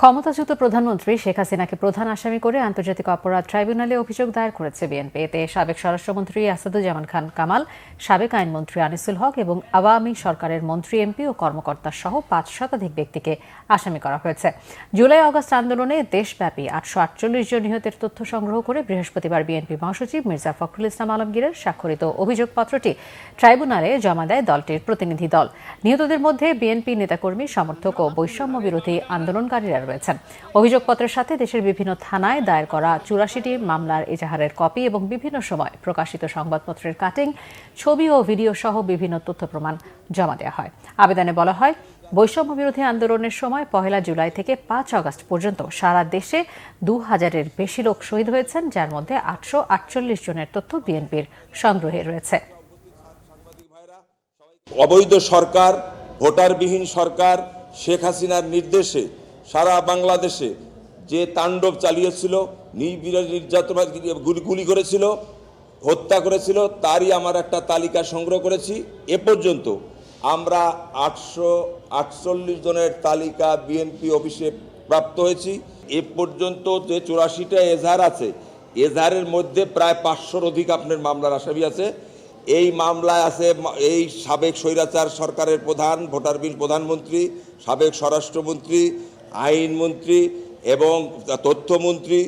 ক্ষমতাচ্যুত প্রধানমন্ত্রী শেখ হাসিনাকে প্রধান আসামি করে আন্তর্জাতিক অপরাধ ট্রাইব্যুনালে অভিযোগ দায়ের করেছে বিএনপি। এতে সাবেক স্বরাষ্ট্রমন্ত্রী আসাদুজ্জামান খান কামাল, সাবেক আইনমন্ত্রী আনিসুল হক এবং আওয়ামী সরকারের মন্ত্রী, এমপি ও কর্মকর্তা সহ ৫ শতাধিক ব্যক্তিকে আসামি করা হয়েছে। জুলাই আগস্ট আন্দোলনে দেশব্যাপী ৮৪৮ জন নিহতের তথ্য সংগ্রহ করে বৃহস্পতিবার বিএনপি মহাসচিব মির্জা ফখরুল ইসলাম আলমগীরের স্বাক্ষরিত অভিযোগপত্রটি ট্রাইব্যুনালে জমা দেয় দলটির প্রতিনিধি দল। নিহতদের মধ্যে বিএনপি নেতাকর্মী, সমর্থক ও বৈষম্য বিরোধী আন্দোলনকারীরা রয়েছেন। অভিযোগপত্রের সাথে দেশের বিভিন্ন থানায় দায়ের করা ৮৪টি মামলার এজাহারের কপি এবং বিভিন্ন সময় প্রকাশিত সংবাদপত্রের কাটিং, ছবি ও ভিডিও সহ বিভিন্ন তথ্য প্রমাণ জমা দেওয়া হয়। আবেদনে বলা হয়, বৈষম্য বিরোধী আন্দোলনের সময় ১ জুলাই থেকে ৫ আগস্ট পর্যন্ত সারা দেশে ২,০০০-এর বেশি লোক শহীদ হয়েছেন, যার মধ্যে ৮৪৮ জনের তথ্য বিএনপির সংগ্রহে রয়েছে। অবৈধ সরকার, ভোটারবিহীন সরকার শেখ হাসিনার নির্দেশে সারা বাংলাদেশে যে তাণ্ডব চালিয়েছিল, নির্যাতন, গুলি করেছিল, হত্যা করেছিল, তারই আমার একটা তালিকা সংগ্রহ করেছি। এ পর্যন্ত আমরা ৮৪৮ জনের তালিকা বিএনপি অফিসে প্রাপ্ত হয়েছি। এ পর্যন্ত যে ৮৪টা এজাহার আছে, এজাহারের মধ্যে প্রায় ৫০০-র অধিক আপনার মামলার আসামি আছে। এই মামলায় আছে এই সাবেক স্বৈরাচার সরকারের প্রধান, ভোটারবিহীন প্রধানমন্ত্রী, সাবেক স্বরাষ্ট্রমন্ত্রী, আইনমন্ত্রী এবং তথ্যমন্ত্রী,